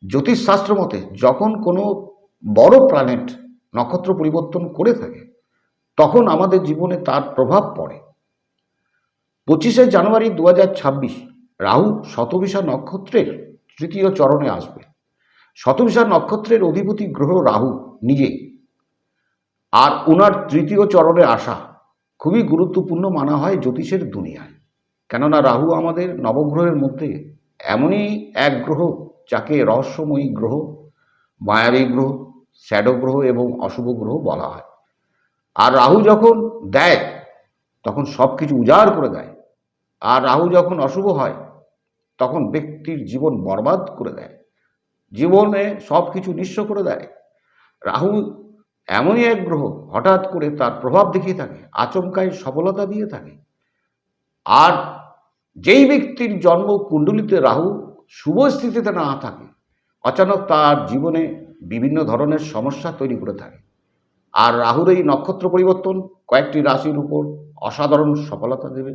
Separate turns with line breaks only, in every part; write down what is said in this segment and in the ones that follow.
জ্যোতিষশাস্ত্র মতে যখন কোনো বড় প্ল্যানেট নক্ষত্র পরিবর্তন করে থাকে তখন আমাদের জীবনে তার প্রভাব পড়ে। 25শে জানুয়ারি 2026 রাহু শতভিষা নক্ষত্রের তৃতীয় চরণে আসবে। শতভিষা নক্ষত্রের অধিপতি গ্রহ রাহু নিজে, আর ওনার তৃতীয় চরণে আসা খুবই গুরুত্বপূর্ণ মানা হয় জ্যোতিষের দুনিয়ায়। কেননা রাহু আমাদের নবগ্রহের মধ্যে এমনই এক গ্রহ যাকে রহস্যময়ী গ্রহ, মায়াবী গ্রহ, শ্যাডো গ্রহ এবং অশুভ গ্রহ বলা হয়। আর রাহু যখন দেয় তখন সব কিছু উজাড় করে দেয়, আর রাহু যখন অশুভ হয় তখন ব্যক্তির জীবন বরবাদ করে দেয়, জীবনে সব কিছু নিঃস্ব করে দেয়। রাহু এমনই এক গ্রহ, হঠাৎ করে তার প্রভাব দেখিয়ে থাকে, আচমকায় সফলতা দিয়ে থাকে। আর যেই ব্যক্তির জন্ম কুণ্ডলিতে রাহু শুভ স্থিতিতে না থাকে, অচানক তার জীবনে বিভিন্ন ধরনের সমস্যা তৈরি করে থাকে। আর রাহুর এই নক্ষত্র পরিবর্তন কয়েকটি রাশির উপর অসাধারণ সফলতা দেবে,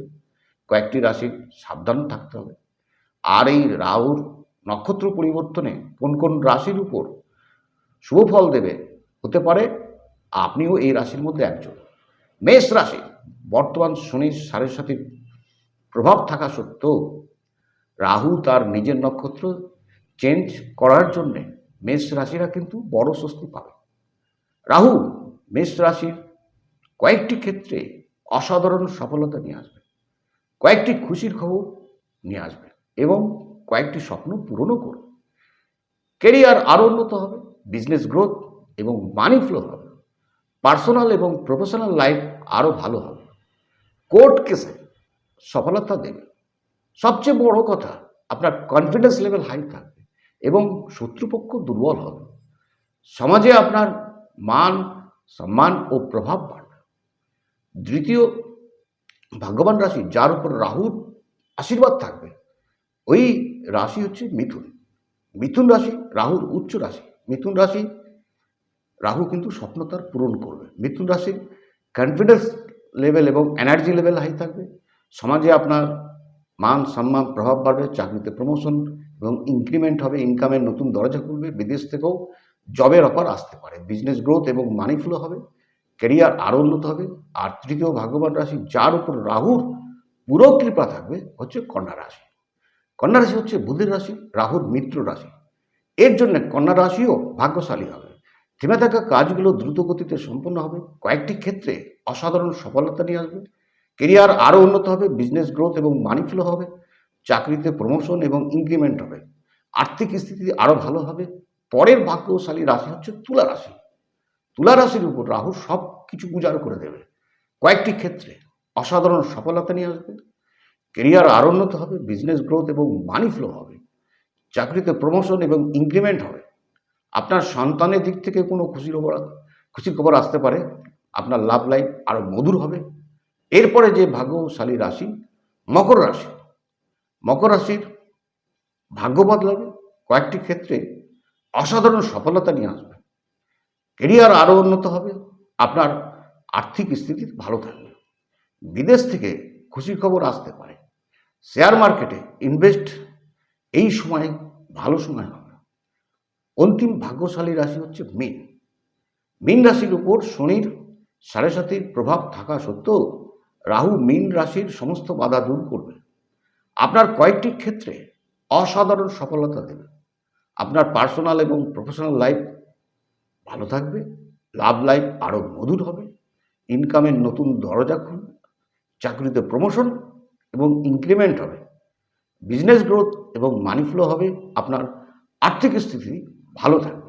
কয়েকটি রাশির সাবধান থাকতে হবে। আর এই রাহুর নক্ষত্র পরিবর্তনে কোন কোন রাশির উপর শুভ ফল দেবে, হতে পারে আপনিও এই রাশির মধ্যে একজন। মেষ রাশি, বর্তমান শনির 7.5 প্রভাব থাকা সত্ত্বেও রাহু তার নিজের নক্ষত্র চেঞ্জ করার জন্যে মেষ রাশিরা কিন্তু বড় স্বস্তি পাবে। রাহু মেষ রাশির কয়েকটি ক্ষেত্রে অসাধারণ সফলতা নিয়ে আসবে, কয়েকটি খুশির খবর নিয়ে আসবে এবং কয়েকটি স্বপ্ন পূরণও করবে। কেরিয়ার আরও উন্নত হবে, বিজনেস গ্রোথ এবং মানি ফ্লো হবে, পার্সোনাল এবং প্রফেশনাল লাইফ আরও ভালো হবে। কোর্ট কেসে সফলতা দেবে। সবচেয়ে বড় কথা, আপনার কনফিডেন্স লেভেল হাই থাকবে এবং শত্রুপক্ষ দুর্বল হবে। সমাজে আপনার মান সম্মান ও প্রভাব বাড়বে। দ্বিতীয় ভাগ্যবান রাশি যার উপর রাহুর আশীর্বাদ থাকবে, ওই রাশি হচ্ছে মিথুন। মিথুন রাশি রাহুর উচ্চ রাশি। মিথুন রাশি রাহু কিন্তু স্বপ্ন তার পূরণ করবে। মিথুন রাশির কনফিডেন্স লেভেল এবং এনার্জি লেভেল হাই থাকবে। সমাজে আপনার মান সম্মান প্রভাব বাড়বে, চাকরিতে প্রমোশন এবং ইনক্রিমেন্ট হবে, ইনকামের নতুন দরজা খুলবে, বিদেশ থেকেও জবের অফার আসতে পারে, বিজনেস গ্রোথ এবং মানি ফ্লো হবে, ক্যারিয়ার আরও উন্নত হবে। আর তৃতীয় ভাগ্যবান রাশি যার উপর রাহুর পুরো কৃপা থাকবে হচ্ছে কন্যা রাশি। কন্যা রাশি হচ্ছে বুধের রাশি, রাহুর মিত্র রাশি। এর জন্য কন্যা রাশিও ভাগ্যশালী হবে। থেমে থাকা কাজগুলো দ্রুত গতিতে সম্পন্ন হবে, কয়েকটি ক্ষেত্রে অসাধারণ সফলতা নিয়ে আসবে, কেরিয়ার আরও উন্নত হবে, বিজনেস গ্রোথ এবং মানি ফ্লো হবে, চাকরিতে প্রমোশন এবং ইনক্রিমেন্ট হবে, আর্থিক স্থিতি আরও ভালো হবে। পরের ভাগ্যশালী রাশি হচ্ছে তুলা রাশি। তুলা রাশির উপর রাহু সব কিছু উজাড় করে দেবে, কয়েকটি ক্ষেত্রে অসাধারণ সফলতা নিয়ে আসবে, কেরিয়ার আরও উন্নত হবে, বিজনেস গ্রোথ এবং মানি ফ্লো হবে, চাকরিতে প্রমোশন এবং ইনক্রিমেন্ট হবে। আপনার সন্তানের দিক থেকে কোনো খুশির খবর আসতে পারে, আপনার লাভ লাইফ আরও মধুর হবে। এরপরে যে ভাগ্যশালী রাশি মকর রাশি। মকর রাশির ভাগ্য বদলাবে, কয়েকটি ক্ষেত্রে অসাধারণ সফলতা নিয়ে আসবে, কেরিয়ার আরও উন্নত হবে, আপনার আর্থিক স্থিতি ভালো থাকবে, বিদেশ থেকে খুশির খবর আসতে পারে, শেয়ার মার্কেটে ইনভেস্ট এই সময় ভালো সময় হবে। অন্তিম ভাগ্যশালী রাশি হচ্ছে মীন। মীন রাশির উপর শনির 7.5 প্রভাব থাকা সত্ত্বেও রাহু মীন রাশির সমস্ত বাধা দূর করবে, আপনার কয়েকটি ক্ষেত্রে অসাধারণ সফলতা দেবে, আপনার পার্সোনাল এবং প্রফেশনাল লাইফ ভালো থাকবে, লাভ লাইফ আরও মধুর হবে, ইনকামের নতুন দরজা খুলবে, চাকরিতে প্রমোশন এবং ইনক্রিমেন্ট হবে, বিজনেস গ্রোথ এবং মানি ফ্লো হবে, আপনার আর্থিক স্থিতি ভালো থাকবে।